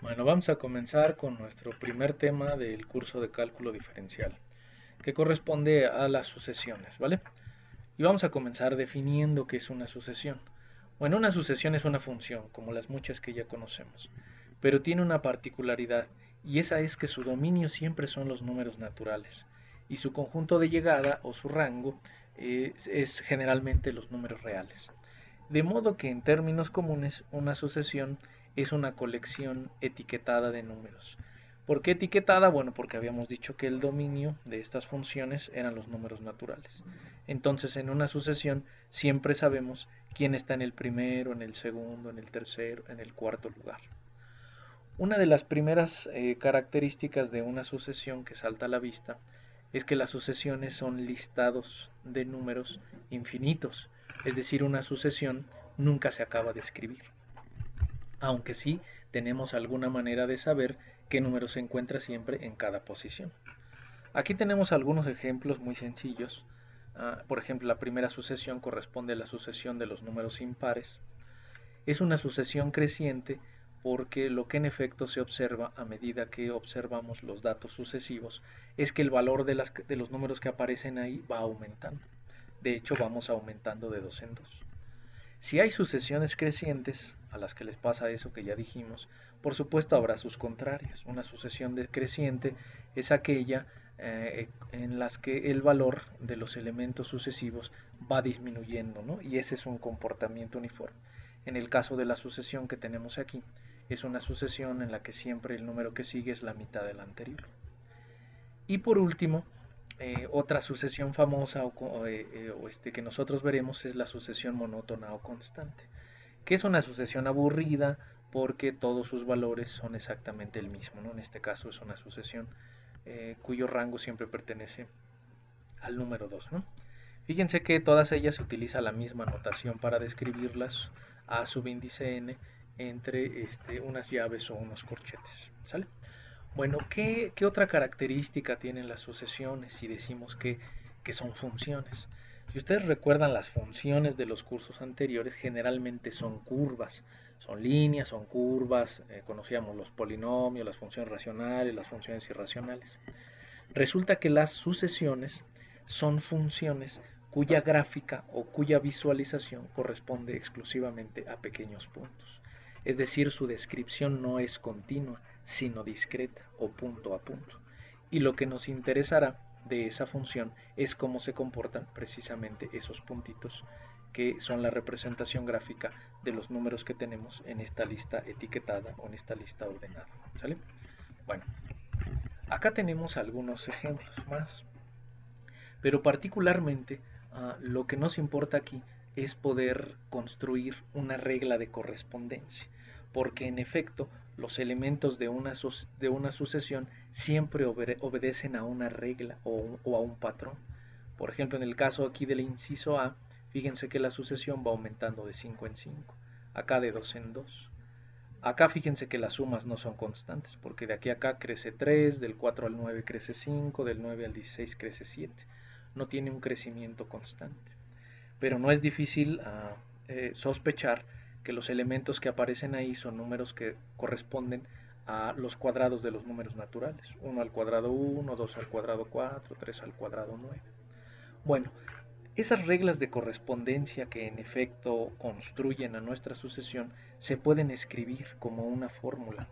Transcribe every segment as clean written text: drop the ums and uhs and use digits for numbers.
Bueno, vamos a comenzar con nuestro primer tema del curso de cálculo diferencial, que corresponde a las sucesiones, ¿vale? Y vamos a comenzar definiendo qué es una sucesión. Bueno, una sucesión es una función, como las muchas que ya conocemos, pero tiene una particularidad, y esa es que su dominio siempre son los números naturales, y su conjunto de llegada o su rango es generalmente los números reales. De modo que en términos comunes una sucesión es una colección etiquetada de números. ¿Por qué etiquetada? Bueno, porque habíamos dicho que el dominio de estas funciones eran los números naturales. Entonces, en una sucesión siempre sabemos quién está en el primero, en el segundo, en el tercero, en el cuarto lugar. Una de las primeras características de una sucesión que salta a la vista es que las sucesiones son listados de números infinitos, es decir, una sucesión nunca se acaba de escribir, aunque sí tenemos alguna manera de saber qué número se encuentra siempre en cada posición. Aquí tenemos algunos ejemplos muy sencillos. Por ejemplo, la primera sucesión corresponde a la sucesión de los números impares. Es una sucesión creciente porque lo que en efecto se observa a medida que observamos los datos sucesivos es que el valor de los números que aparecen ahí va aumentando. De hecho, vamos aumentando de dos en dos. Si hay sucesiones crecientes, a las que les pasa eso que ya dijimos, por supuesto habrá sus contrarias. Una sucesión decreciente es aquella en las que el valor de los elementos sucesivos va disminuyendo, ¿no? Y ese es un comportamiento uniforme. En el caso de la sucesión que tenemos aquí, es una sucesión en la que siempre el número que sigue es la mitad del anterior. Y por último, otra sucesión famosa que nosotros veremos es la sucesión monótona o constante, que es una sucesión aburrida porque todos sus valores son exactamente el mismo, ¿no? En este caso es una sucesión cuyo rango siempre pertenece al número 2, ¿no? Fíjense que todas ellas se utiliza la misma notación para describirlas, a subíndice n entre unas llaves o unos corchetes, ¿sale? Bueno, ¿qué otra característica tienen las sucesiones si decimos que son funciones? Si ustedes recuerdan las funciones de los cursos anteriores, generalmente son curvas, son líneas, son curvas, conocíamos los polinomios, las funciones racionales, las funciones irracionales. Resulta que las sucesiones son funciones cuya gráfica o cuya visualización corresponde exclusivamente a pequeños puntos. Es decir, su descripción no es continua, sino discreta o punto a punto. Y lo que nos interesará de esa función es cómo se comportan precisamente esos puntitos que son la representación gráfica de los números que tenemos en esta lista etiquetada o en esta lista ordenada. ¿Sale? Bueno, acá tenemos algunos ejemplos más, pero particularmente lo que nos importa aquí es poder construir una regla de correspondencia, porque en efecto los elementos de una sucesión siempre obedecen a una regla o a un patrón. Por ejemplo, en el caso aquí del inciso A, fíjense que la sucesión va aumentando de 5 en 5, acá de 2 en 2. Acá fíjense que las sumas no son constantes, porque de aquí a acá crece 3, del 4 al 9 crece 5, del 9 al 16 crece 7. No tiene un crecimiento constante. Pero no es difícil sospechar que los elementos que aparecen ahí son números que corresponden a los cuadrados de los números naturales. 1 al cuadrado 1, 2 al cuadrado 4, 3 al cuadrado 9. Bueno, esas reglas de correspondencia que en efecto construyen a nuestra sucesión se pueden escribir como una fórmula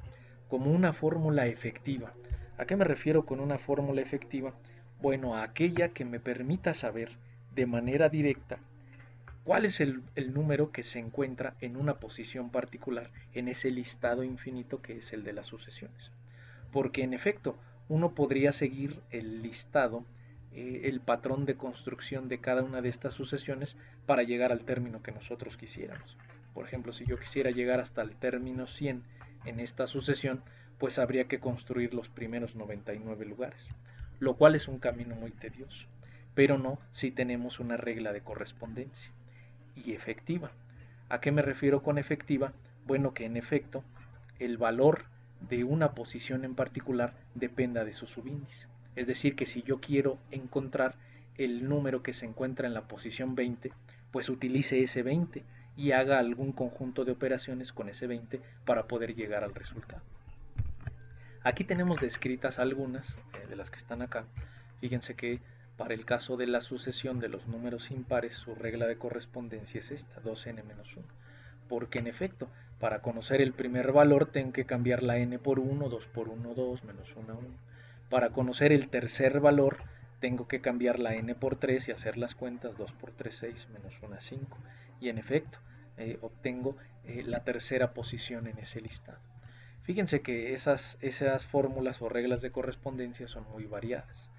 efectiva. ¿A qué me refiero con una fórmula efectiva? Bueno, a aquella que me permita saber de manera directa cuál es el número que se encuentra en una posición particular en ese listado infinito que es el de las sucesiones. Porque en efecto, uno podría seguir el listado, el patrón de construcción de cada una de estas sucesiones para llegar al término que nosotros quisiéramos. Por ejemplo, si yo quisiera llegar hasta el término 100 en esta sucesión, pues habría que construir los primeros 99 lugares, lo cual es un camino muy tedioso, pero no si tenemos una regla de correspondencia y efectiva. ¿A qué me refiero con efectiva? Bueno, que en efecto el valor de una posición en particular dependa de su subíndice. Es decir, que si yo quiero encontrar el número que se encuentra en la posición 20, pues utilice ese 20 y haga algún conjunto de operaciones con ese 20 para poder llegar al resultado. Aquí tenemos descritas algunas de las que están acá. Fíjense que para el caso de la sucesión de los números impares, su regla de correspondencia es esta, 2n-1. Porque en efecto, para conocer el primer valor tengo que cambiar la n por 1, 2 por 1, 2, menos 1, 1. Para conocer el tercer valor tengo que cambiar la n por 3 y hacer las cuentas, 2 por 3, 6, menos 1, 5. Y en efecto, obtengo la tercera posición en ese listado. Fíjense que esas fórmulas o reglas de correspondencia son muy variadas.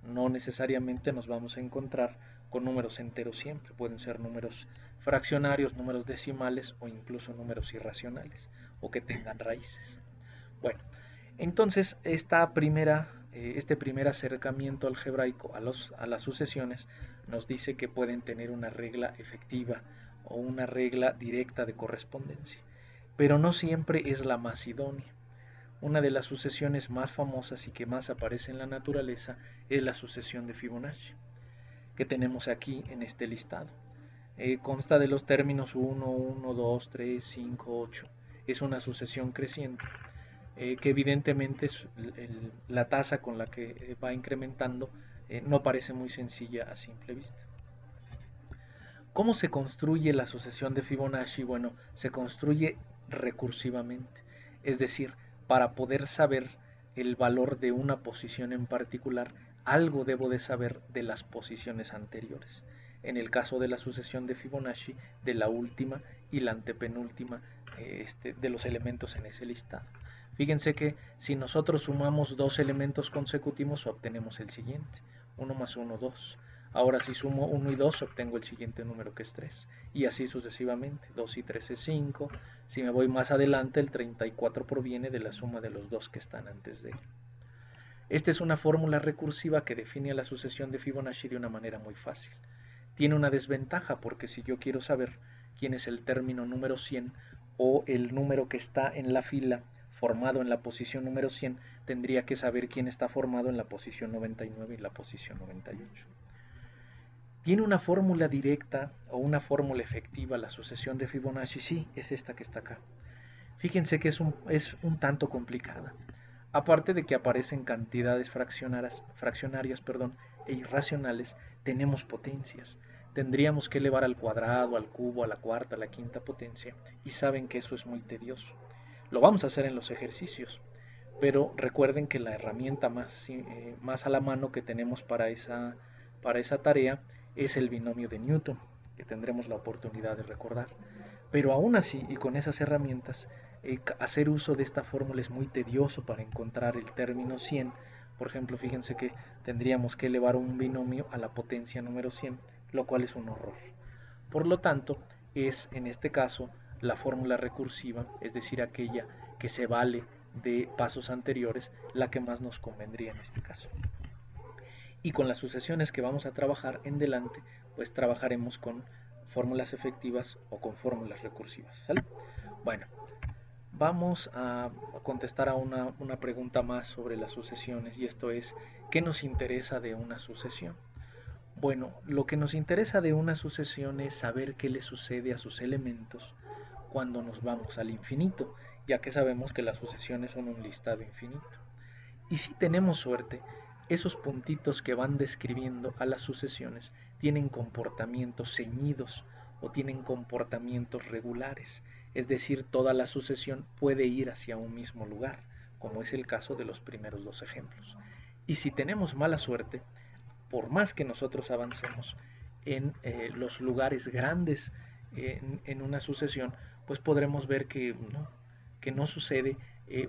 No necesariamente nos vamos a encontrar con números enteros siempre, pueden ser números fraccionarios, números decimales o incluso números irracionales o que tengan raíces. Bueno, entonces este primer acercamiento algebraico a las sucesiones nos dice que pueden tener una regla efectiva o una regla directa de correspondencia, pero no siempre es la más idónea. Una de las sucesiones más famosas y que más aparece en la naturaleza es la sucesión de Fibonacci, que tenemos aquí en este listado. Consta de los términos 1, 1, 2, 3, 5, 8. Es una sucesión creciente, que evidentemente la tasa con la que va incrementando no parece muy sencilla a simple vista. ¿Cómo se construye la sucesión de Fibonacci? Bueno, se construye recursivamente, es decir, para poder saber el valor de una posición en particular, algo debo de saber de las posiciones anteriores. En el caso de la sucesión de Fibonacci, de la última y la antepenúltima de los elementos en ese listado. Fíjense que si nosotros sumamos dos elementos consecutivos, obtenemos el siguiente. 1 más 1, 2. Ahora si sumo 1 y 2 obtengo el siguiente número que es 3 y así sucesivamente, 2 y 3 es 5, si me voy más adelante el 34 proviene de la suma de los dos que están antes de él. Esta es una fórmula recursiva que define a la sucesión de Fibonacci de una manera muy fácil. Tiene una desventaja porque si yo quiero saber quién es el término número 100 o el número que está en la fila formado en la posición número 100, tendría que saber quién está formado en la posición 99 y la posición 98. ¿Tiene una fórmula directa o una fórmula efectiva la sucesión de Fibonacci? Sí, es esta que está acá. Fíjense que es un tanto complicada. Aparte de que aparecen cantidades fraccionarias e irracionales, tenemos potencias. Tendríamos que elevar al cuadrado, al cubo, a la cuarta, a la quinta potencia, y saben que eso es muy tedioso. Lo vamos a hacer en los ejercicios, pero recuerden que la herramienta más a la mano que tenemos para esa tarea es el binomio de Newton, que tendremos la oportunidad de recordar. Pero aún así, y con esas herramientas, hacer uso de esta fórmula es muy tedioso para encontrar el término 100. Por ejemplo, fíjense que tendríamos que elevar un binomio a la potencia número 100, lo cual es un horror. Por lo tanto, es en este caso la fórmula recursiva, es decir, aquella que se vale de pasos anteriores, la que más nos convendría en este caso. Y con las sucesiones que vamos a trabajar en delante, pues trabajaremos con fórmulas efectivas o con fórmulas recursivas, ¿sale? Bueno, vamos a contestar a una pregunta más sobre las sucesiones, y esto es, ¿qué nos interesa de una sucesión? Bueno, lo que nos interesa de una sucesión es saber qué le sucede a sus elementos cuando nos vamos al infinito, ya que sabemos que las sucesiones son un listado infinito. Y si tenemos suerte, esos puntitos que van describiendo a las sucesiones tienen comportamientos ceñidos o tienen comportamientos regulares, es decir, toda la sucesión puede ir hacia un mismo lugar, como es el caso de los primeros dos ejemplos. Y si tenemos mala suerte, por más que nosotros avancemos en los lugares grandes en una sucesión, pues podremos ver que no sucede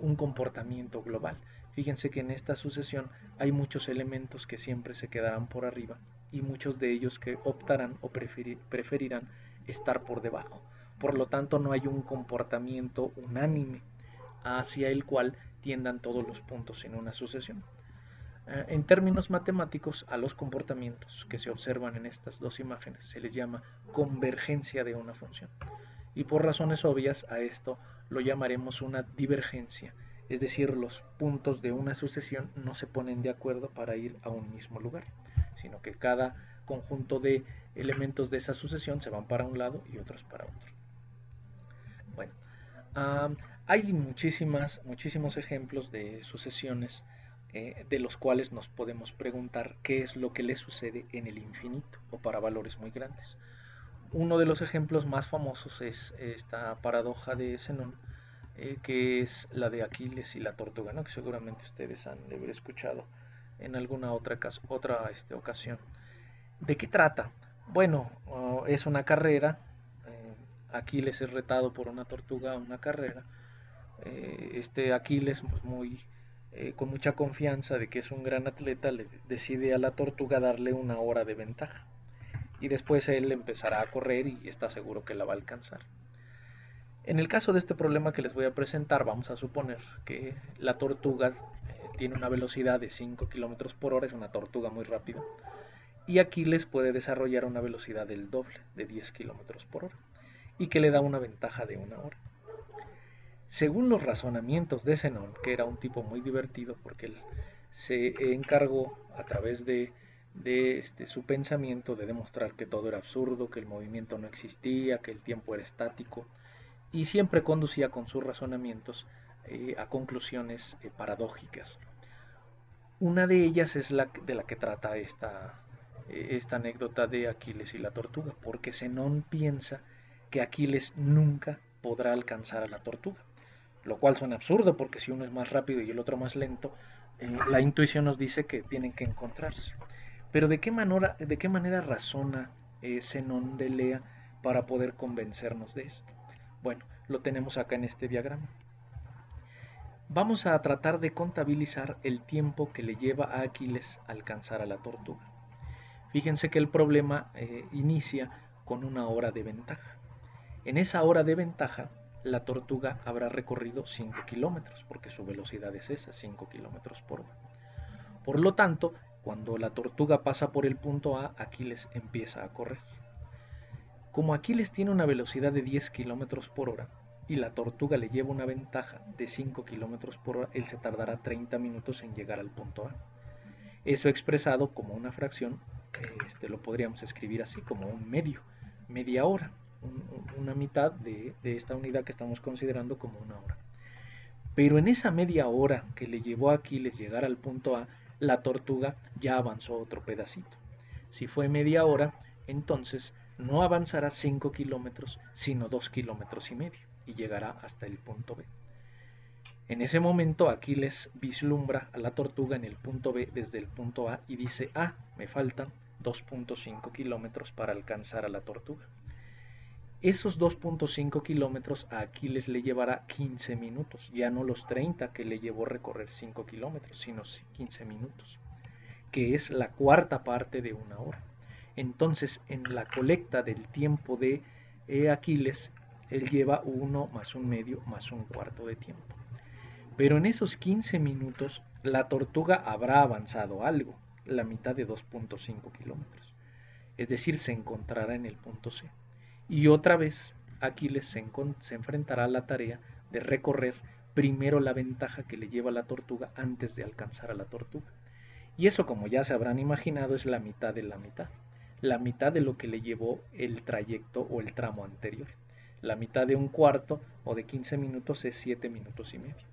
un comportamiento global. Fíjense que en esta sucesión hay muchos elementos que siempre se quedarán por arriba y muchos de ellos que optarán o preferirán estar por debajo. Por lo tanto, no hay un comportamiento unánime hacia el cual tiendan todos los puntos en una sucesión. En términos matemáticos, a los comportamientos que se observan en estas dos imágenes se les llama convergencia de una función. Y por razones obvias a esto lo llamaremos una divergencia, es decir, los puntos de una sucesión no se ponen de acuerdo para ir a un mismo lugar, sino que cada conjunto de elementos de esa sucesión se van para un lado y otros para otro. Bueno, Hay muchísimos ejemplos de sucesiones de los cuales nos podemos preguntar qué es lo que le sucede en el infinito o para valores muy grandes. Uno de los ejemplos más famosos es esta paradoja de Zenón, que es la de Aquiles y la tortuga, ¿no? Que seguramente ustedes han de haber escuchado en alguna ocasión. ¿De qué trata? Bueno, es una carrera. Aquiles es retado por una tortuga a una carrera. Aquiles, pues, con mucha confianza de que es un gran atleta, le decide a la tortuga darle una hora de ventaja. Y después él empezará a correr y está seguro que la va a alcanzar. En el caso de este problema que les voy a presentar, vamos a suponer que la tortuga tiene una velocidad de 5 km por hora, es una tortuga muy rápida, y Aquiles puede desarrollar una velocidad del doble, de 10 km por hora, y que le da una ventaja de una hora. Según los razonamientos de Zenón, que era un tipo muy divertido porque él se encargó a través de su pensamiento de demostrar que todo era absurdo, que el movimiento no existía, que el tiempo era estático, y siempre conducía con sus razonamientos a conclusiones paradójicas. Una de ellas es de la que trata esta anécdota de Aquiles y la tortuga, porque Zenón piensa que Aquiles nunca podrá alcanzar a la tortuga, lo cual suena absurdo porque si uno es más rápido y el otro más lento, la intuición nos dice que tienen que encontrarse. Pero de qué manera razona Zenón de Elea para poder convencernos de esto? Bueno, lo tenemos acá en este diagrama. Vamos a tratar de contabilizar el tiempo que le lleva a Aquiles alcanzar a la tortuga. Fíjense que el problema inicia con una hora de ventaja. En esa hora de ventaja, la tortuga habrá recorrido 5 kilómetros, porque su velocidad es esa, 5 kilómetros por hora. Por lo tanto, cuando la tortuga pasa por el punto A, Aquiles empieza a correr. Como Aquiles tiene una velocidad de 10 kilómetros por hora y la tortuga le lleva una ventaja de 5 kilómetros por hora, él se tardará 30 minutos en llegar al punto A. Eso expresado como una fracción, lo podríamos escribir así, como un media hora, una mitad de esta unidad que estamos considerando como una hora. Pero en esa media hora que le llevó a Aquiles llegar al punto A, la tortuga ya avanzó otro pedacito. Si fue media hora, entonces no avanzará 5 kilómetros, sino 2 kilómetros y medio, y llegará hasta el punto B. En ese momento Aquiles vislumbra a la tortuga en el punto B desde el punto A y dice: me faltan 2.5 kilómetros para alcanzar a la tortuga. Esos 2.5 kilómetros a Aquiles le llevará 15 minutos, ya no los 30 que le llevó recorrer 5 kilómetros, sino 15 minutos, que es la cuarta parte de una hora. Entonces, en la colecta del tiempo de Aquiles, él lleva 1 más un medio más un cuarto de tiempo. Pero en esos 15 minutos, la tortuga habrá avanzado algo, la mitad de 2.5 kilómetros. Es decir, se encontrará en el punto C. Y otra vez, Aquiles se enfrentará a la tarea de recorrer primero la ventaja que le lleva la tortuga antes de alcanzar a la tortuga. Y eso, como ya se habrán imaginado, es la mitad de la mitad. La mitad de lo que le llevó el trayecto o el tramo anterior. La mitad de un cuarto o de 15 minutos es 7 minutos y medio.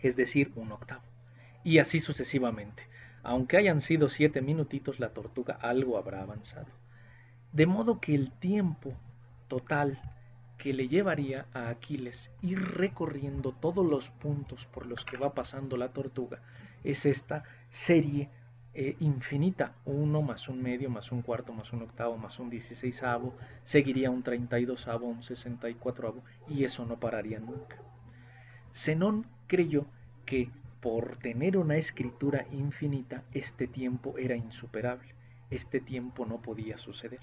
Es decir, un octavo. Y así sucesivamente. Aunque hayan sido 7 minutitos, la tortuga algo habrá avanzado. De modo que el tiempo total que le llevaría a Aquiles ir recorriendo todos los puntos por los que va pasando la tortuga es esta serie infinita: 1 más un medio más un cuarto más un octavo más un 16avo, seguiría un 32avo, un 64avo, y eso no pararía nunca. Zenón creyó que por tener una escritura infinita este tiempo era insuperable, este tiempo no podía suceder.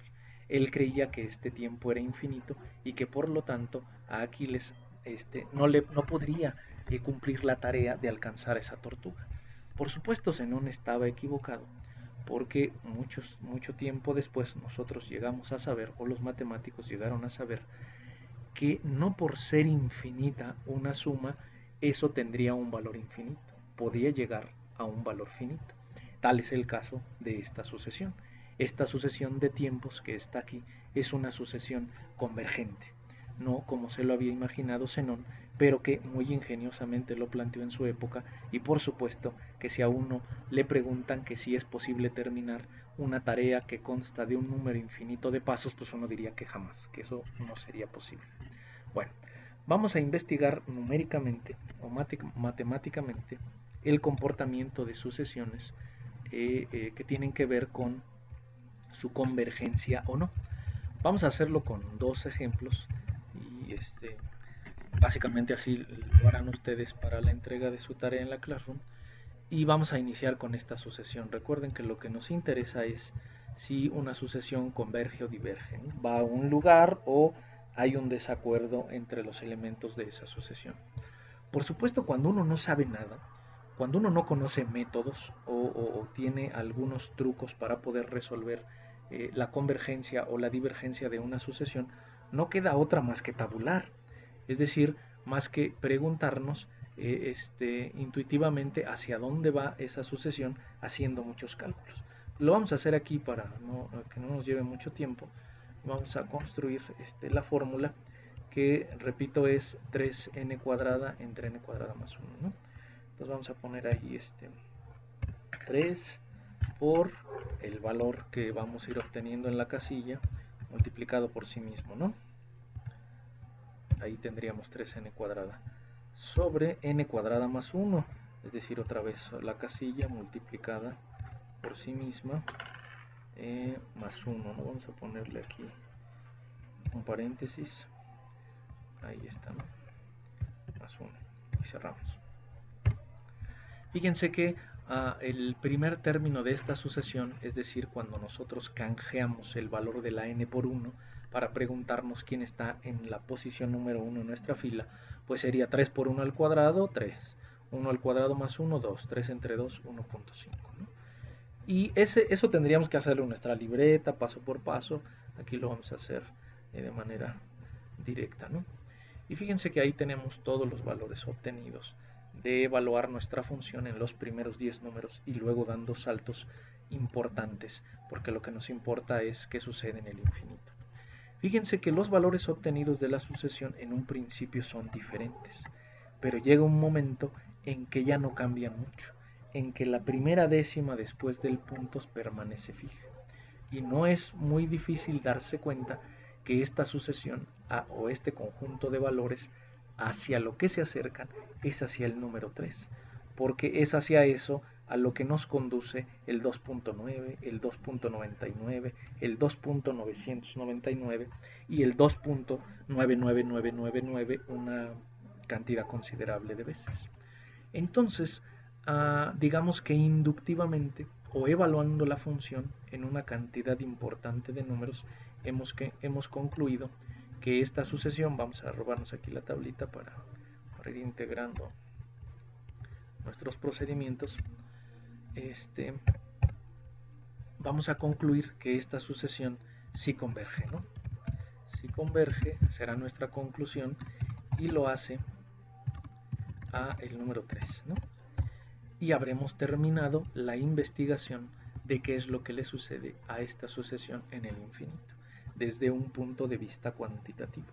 Él creía que este tiempo era infinito y que por lo tanto a Aquiles no podría cumplir la tarea de alcanzar esa tortuga. Por supuesto, Zenón estaba equivocado, porque mucho tiempo después nosotros llegamos a saber, o los matemáticos llegaron a saber, que no por ser infinita una suma, eso tendría un valor infinito. Podía llegar a un valor finito. Tal es el caso de esta sucesión. Esta sucesión de tiempos que está aquí es una sucesión convergente, no como se lo había imaginado Zenón, pero que muy ingeniosamente lo planteó en su época, y por supuesto que si a uno le preguntan que si es posible terminar una tarea que consta de un número infinito de pasos, pues uno diría que jamás, que eso no sería posible. Bueno, vamos a investigar numéricamente o matemáticamente el comportamiento de sucesiones que tienen que ver con su convergencia o no. Vamos a hacerlo con dos ejemplos y básicamente así lo harán ustedes para la entrega de su tarea en la Classroom. Y vamos a iniciar con esta sucesión. Recuerden que lo que nos interesa es si una sucesión converge o diverge, ¿no? Va a un lugar o hay un desacuerdo entre los elementos de esa sucesión. Por supuesto, cuando uno no sabe nada, cuando uno no conoce métodos o tiene algunos trucos para poder resolver la convergencia o la divergencia de una sucesión, no queda otra más que tabular. Es decir, más que preguntarnos intuitivamente hacia dónde va esa sucesión haciendo muchos cálculos. Lo vamos a hacer aquí para que no nos lleve mucho tiempo. Vamos a construir la fórmula que, repito, es 3n cuadrada entre n cuadrada más 1, ¿no? Entonces vamos a poner ahí 3 por el valor que vamos a ir obteniendo en la casilla multiplicado por sí mismo, ¿no? Ahí tendríamos 3n cuadrada sobre n cuadrada más 1, es decir, otra vez la casilla multiplicada por sí misma más 1, ¿no? Vamos a ponerle aquí un paréntesis, ahí está, ¿no? Más 1 y cerramos. Fíjense que el primer término de esta sucesión, es decir, cuando nosotros canjeamos el valor de la n por 1 para preguntarnos quién está en la posición número 1 en nuestra fila, pues sería 3 por 1 al cuadrado, 3. 1 al cuadrado más 1, 2. 3 entre 2, 1.5, ¿no? Y eso tendríamos que hacerlo en nuestra libreta, paso por paso. Aquí lo vamos a hacer de manera directa, ¿no? Y fíjense que ahí tenemos todos los valores obtenidos de evaluar nuestra función en los primeros 10 números y luego dando saltos importantes, porque lo que nos importa es qué sucede en el infinito. Fíjense que los valores obtenidos de la sucesión en un principio son diferentes, pero llega un momento en que ya no cambian mucho, en que la primera décima después del punto permanece fija. Y no es muy difícil darse cuenta que esta sucesión o este conjunto de valores hacia lo que se acercan es hacia el número 3, porque es hacia eso a lo que nos conduce el 2.9, el 2.99, el 2.999 y el 2.99999, una cantidad considerable de veces. Entonces, digamos que inductivamente o evaluando la función en una cantidad importante de números, hemos concluido que esta sucesión, vamos a robarnos aquí la tablita para ir integrando nuestros procedimientos, vamos a concluir que esta sucesión sí converge, ¿no? Si converge, será nuestra conclusión y lo hace a el número 3, ¿no? Y habremos terminado la investigación de qué es lo que le sucede a esta sucesión en el infinito, desde un punto de vista cuantitativo,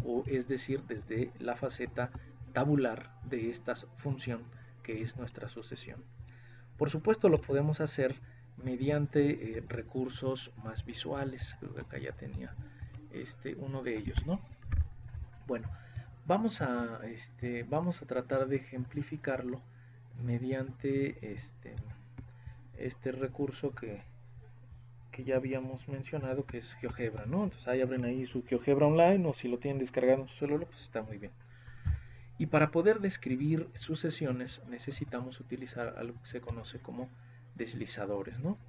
o es decir, desde la faceta tabular de esta función que es nuestra sucesión. Por supuesto lo podemos hacer mediante recursos más visuales, creo que acá ya tenía uno de ellos, ¿no? Bueno, vamos a tratar de ejemplificarlo mediante este recurso que ya habíamos mencionado, que es GeoGebra, ¿no? Entonces ahí abren ahí su GeoGebra online, o si lo tienen descargado en su celular, pues está muy bien. Y para poder describir sucesiones necesitamos utilizar algo que se conoce como deslizadores, ¿no?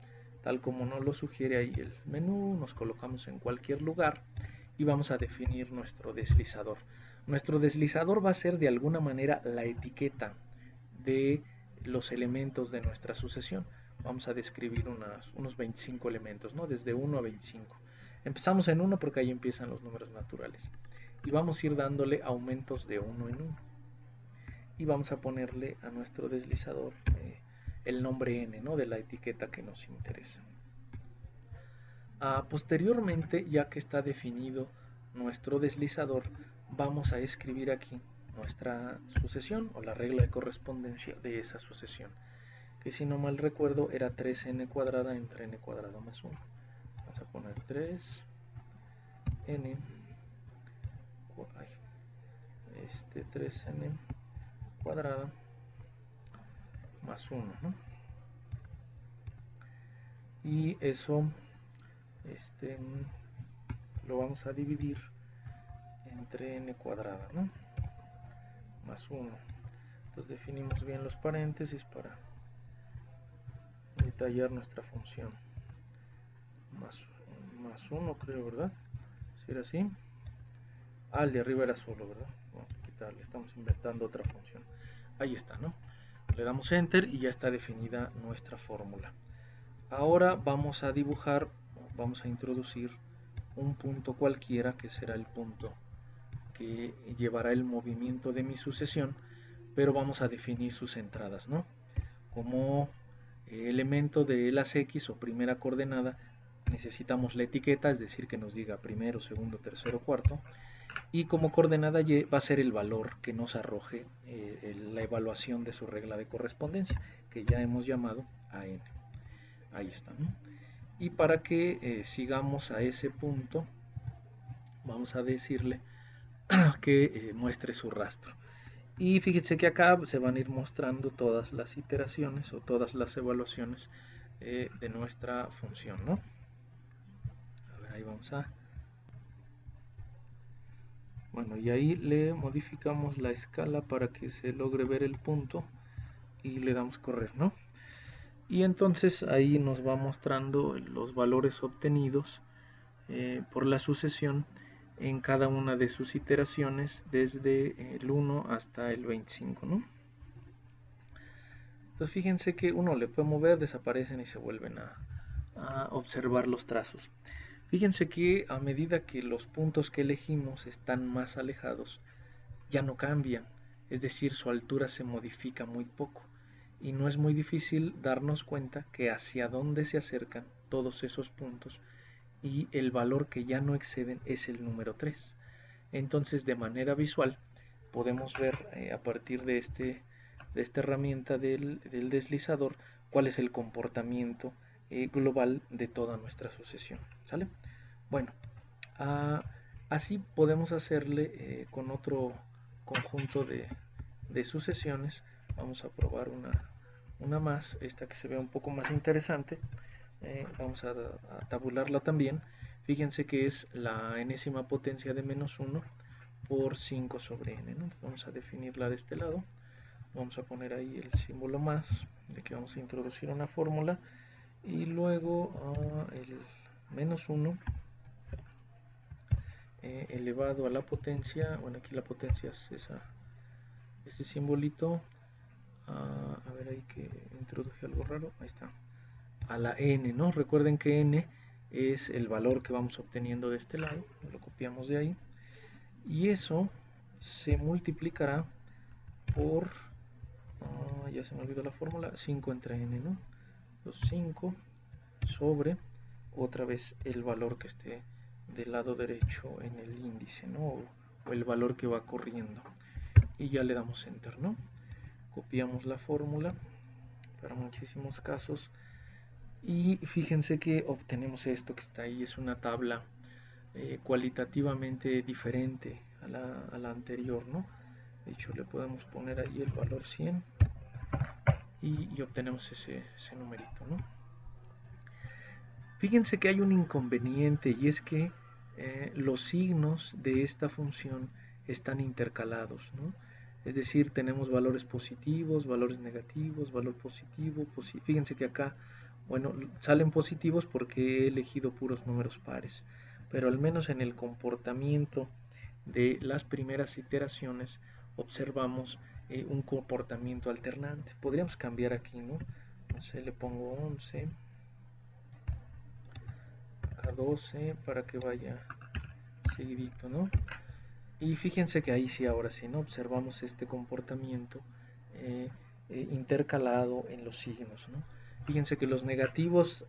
Tal como nos lo sugiere ahí el menú, nos colocamos en cualquier lugar y vamos a definir nuestro deslizador. Nuestro deslizador va a ser de alguna manera la etiqueta de los elementos de nuestra sucesión. Vamos a describir unos 25 elementos, ¿no? Desde 1 a 25. Empezamos en 1 porque ahí empiezan los números naturales. Y vamos a ir dándole aumentos de 1 en 1. Y vamos a ponerle a nuestro deslizador el nombre n, ¿no? De la etiqueta que nos interesa. Posteriormente, ya que está definido nuestro deslizador, vamos a escribir aquí nuestra sucesión o la regla de correspondencia de esa sucesión, que si no mal recuerdo era 3n cuadrada entre n cuadrado más 1. Vamos a poner 3n 3n cuadrada más 1, ¿no? Y eso lo vamos a dividir entre n cuadrada, ¿no? Más 1. Entonces definimos bien los paréntesis para detallar nuestra función. Más 1, creo, ¿verdad? Si era así. El de arriba era solo, ¿verdad? Vamos a quitarle, estamos inventando otra función. Ahí está, ¿no? Le damos enter y ya está definida nuestra fórmula. Ahora vamos a dibujar, vamos a introducir un punto cualquiera que será el punto que llevará el movimiento de mi sucesión, pero vamos a definir sus entradas, ¿no? Como elemento de las X o primera coordenada necesitamos la etiqueta, es decir, que nos diga primero, segundo, tercero, cuarto, y como coordenada Y va a ser el valor que nos arroje la evaluación de su regla de correspondencia, que ya hemos llamado AN. Ahí está, ¿no? Y para que sigamos a ese punto, vamos a decirle que muestre su rastro. Y fíjense que acá se van a ir mostrando todas las iteraciones o todas las evaluaciones de nuestra función, ¿no? A ver, ahí vamos a... Bueno, y ahí le modificamos la escala para que se logre ver el punto y le damos correr, ¿no? Y entonces ahí nos va mostrando los valores obtenidos por la sucesión en cada una de sus iteraciones desde el 1 hasta el 25, ¿no? Entonces fíjense que uno le puede mover, desaparecen y se vuelven a observar los trazos. Fíjense que a medida que los puntos que elegimos están más alejados, ya no cambian, es decir, su altura se modifica muy poco y no es muy difícil darnos cuenta que hacia dónde se acercan todos esos puntos y el valor que ya no exceden es el número 3. Entonces, de manera visual, podemos ver a partir de esta herramienta del deslizador cuál es el comportamiento global de toda nuestra sucesión, ¿sale? Bueno, así podemos hacerle con otro conjunto de sucesiones. Vamos a probar una más, esta que se ve un poco más interesante. Vamos a tabularla también. Fíjense que es la enésima potencia de menos 1 por 5 sobre n, ¿no? Vamos a definirla de este lado. Vamos a poner ahí el símbolo más, de que vamos a introducir una fórmula. Y luego el menos 1 elevado a la potencia, bueno, aquí la potencia es ese simbolito, a ver ahí que introduje algo raro, ahí está, a la n, ¿no? Recuerden que n es el valor que vamos obteniendo de este lado, lo copiamos de ahí, y eso se multiplicará por, ya se me olvidó la fórmula, 5 entre n, ¿no? Los 5 sobre, otra vez el valor que esté del lado derecho en el índice, ¿no? O el valor que va corriendo. Y ya le damos enter, ¿no? Copiamos la fórmula para muchísimos casos. Y fíjense que obtenemos esto que está ahí, es una tabla cualitativamente diferente a la anterior, ¿no? De hecho, le podemos poner ahí el valor 100 y obtenemos ese numerito, ¿no? Fíjense que hay un inconveniente y es que los signos de esta función están intercalados, ¿no? Es decir, tenemos valores positivos, valores negativos, valor positivo, fíjense que acá, bueno, salen positivos porque he elegido puros números pares, pero al menos en el comportamiento de las primeras iteraciones observamos un comportamiento alternante. Podríamos cambiar aquí, ¿no? No sé, le pongo 11. A 12 para que vaya seguidito, ¿no? Y fíjense que ahí sí, ahora sí, ¿no? Observamos este comportamiento intercalado en los signos, ¿no? Fíjense que los negativos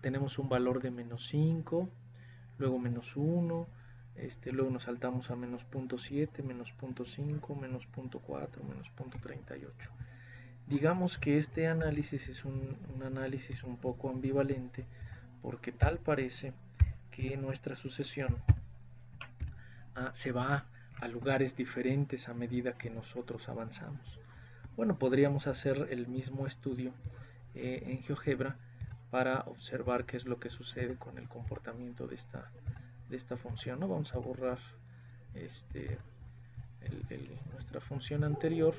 tenemos un valor de menos 5, luego menos 1, Luego nos saltamos a menos 0.7, menos 0.5, menos 0.4, menos 0.38. Digamos que este análisis es un análisis un poco ambivalente, porque tal parece que nuestra sucesión se va a lugares diferentes a medida que nosotros avanzamos. Bueno, podríamos hacer el mismo estudio en GeoGebra para observar qué es lo que sucede con el comportamiento de esta función, ¿no? Vamos a borrar nuestra función anterior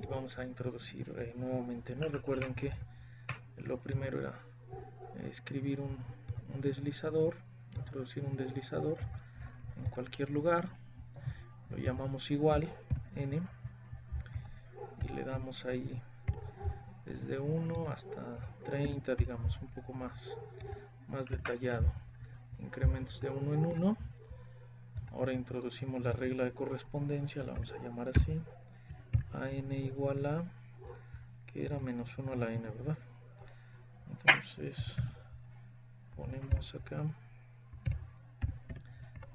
y vamos a introducir nuevamente, ¿no? Recuerden que lo primero era escribir un deslizador, introducir un deslizador en cualquier lugar, lo llamamos igual, n, y le damos ahí desde 1 hasta 30, digamos, un poco más detallado, incrementos de 1 en 1. Ahora introducimos la regla de correspondencia, la vamos a llamar así, a n igual a, que era menos 1 a la n, ¿verdad? Entonces ponemos acá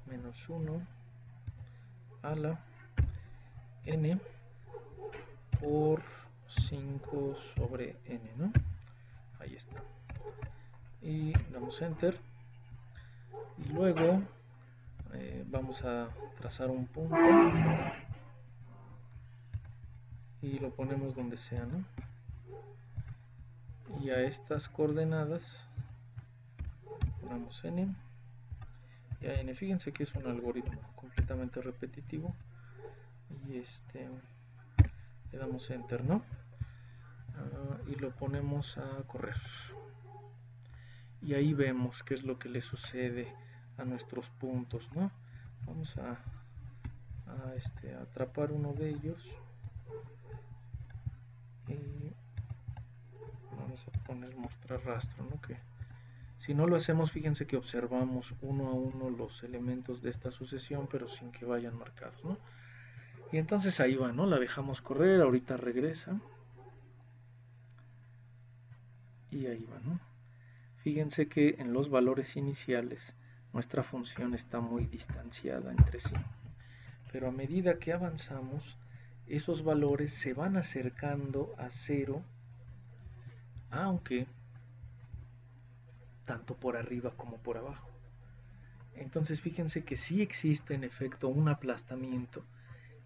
menos 1 a la n por 5 sobre n, ¿no? Ahí está. Y damos enter. Y luego vamos a trazar un punto y lo ponemos donde sea, ¿no? Y a estas coordenadas ponemos n y a n. Fíjense que es un algoritmo completamente repetitivo y le damos enter, ¿no? Y lo ponemos a correr y ahí vemos qué es lo que le sucede a nuestros puntos, ¿no? Vamos a atrapar uno de ellos y vamos a poner mostrar rastro, ¿no? Que si no lo hacemos, fíjense que observamos uno a uno los elementos de esta sucesión, pero sin que vayan marcados, ¿no? Y entonces ahí va, ¿no? La dejamos correr, ahorita regresa. Y ahí va, ¿no? Fíjense que en los valores iniciales nuestra función está muy distanciada entre sí. Pero a medida que avanzamos, esos valores se van acercando a 0, aunque tanto por arriba como por abajo. Entonces fíjense que sí existe en efecto un aplastamiento,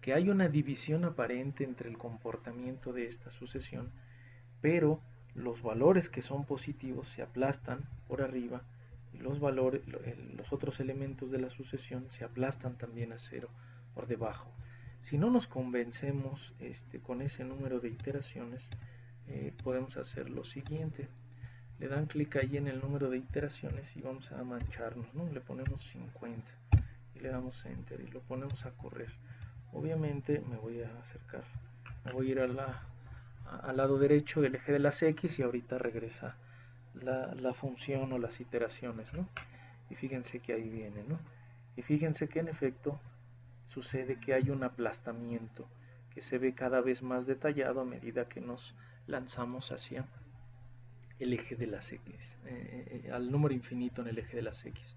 que hay una división aparente entre el comportamiento de esta sucesión, pero los valores que son positivos se aplastan por arriba y los otros elementos de la sucesión se aplastan también a 0 por debajo. Si no nos convencemos con ese número de iteraciones, podemos hacer lo siguiente. Le dan clic ahí en el número de iteraciones y vamos a mancharnos, ¿no? Le ponemos 50 y le damos enter y lo ponemos a correr. Obviamente me voy a acercar, me voy a ir al lado derecho del eje de las X y ahorita regresa la función o las iteraciones, ¿no? Y fíjense que ahí viene, ¿no? Y fíjense que en efecto sucede que hay un aplastamiento que se ve cada vez más detallado a medida que nos lanzamos hacia el eje de las X, al número infinito en el eje de las X.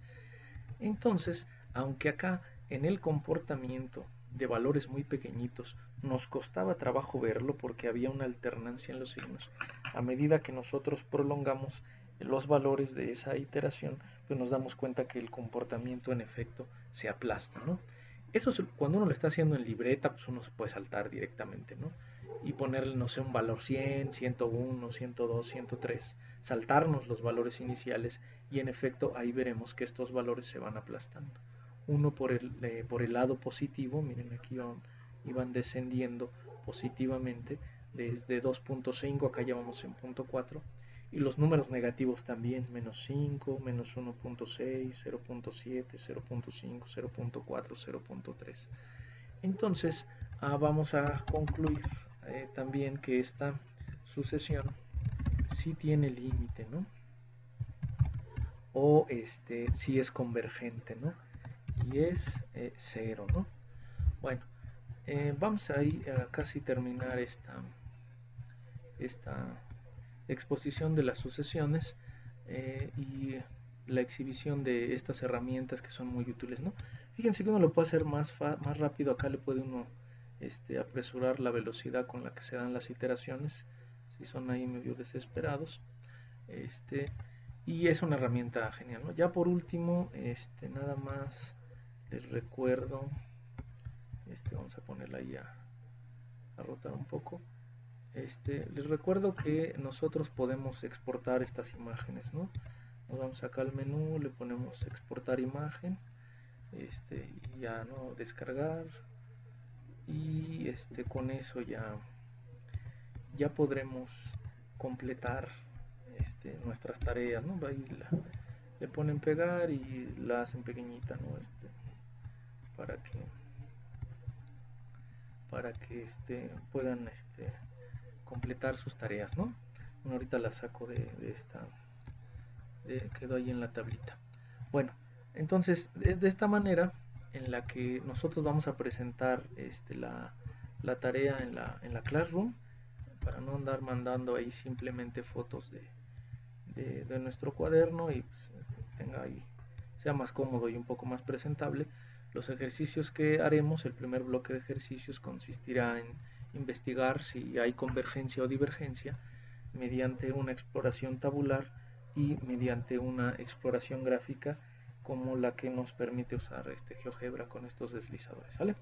Entonces, aunque acá en el comportamiento de valores muy pequeñitos nos costaba trabajo verlo porque había una alternancia en los signos, a medida que nosotros prolongamos los valores de esa iteración, pues nos damos cuenta que el comportamiento en efecto se aplasta, ¿no? Eso es, cuando uno lo está haciendo en libreta, pues uno se puede saltar directamente, ¿no? Y ponerle, no sé, un valor 100, 101, 102, 103, saltarnos los valores iniciales y en efecto ahí veremos que estos valores se van aplastando. Uno por el lado positivo, miren aquí iban descendiendo positivamente desde 2.5, acá ya vamos en 0.4, y los números negativos también, menos 5, menos 1.6, 0.7, 0.5, 0.4, 0.3. Entonces vamos a concluir también que esta sucesión sí tiene límite, ¿no? O sí es convergente, ¿no? Y es 0, ¿no? Bueno, vamos a ir a casi terminar esta exposición de las sucesiones y la exhibición de estas herramientas que son muy útiles, ¿no? Fíjense que uno lo puede hacer más rápido, acá le puede uno apresurar la velocidad con la que se dan las iteraciones, si son ahí medio desesperados, este, y es una herramienta genial, ¿no? Ya por último, nada más les recuerdo, vamos a ponerla ahí a rotar un poco. Les recuerdo que nosotros podemos exportar estas imágenes, ¿no? Nos vamos acá al menú, le ponemos exportar imagen, y ya no descargar, y con eso ya podremos completar nuestras tareas, ¿no? Ahí le ponen pegar y la hacen pequeñita, ¿no? Para que puedan completar sus tareas, ¿no? Bueno, ahorita la saco de esta, quedó ahí en la tablita. Bueno, entonces es de esta manera en la que nosotros vamos a presentar la tarea en la Classroom, para no andar mandando ahí simplemente fotos de nuestro cuaderno y pues, tenga ahí, sea más cómodo y un poco más presentable. Los ejercicios que haremos, el primer bloque de ejercicios consistirá en investigar si hay convergencia o divergencia mediante una exploración tabular y mediante una exploración gráfica como la que nos permite usar GeoGebra con estos deslizadores, ¿sale?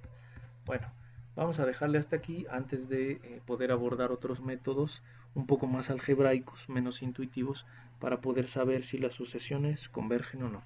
Bueno, vamos a dejarle hasta aquí antes de poder abordar otros métodos un poco más algebraicos, menos intuitivos, para poder saber si las sucesiones convergen o no.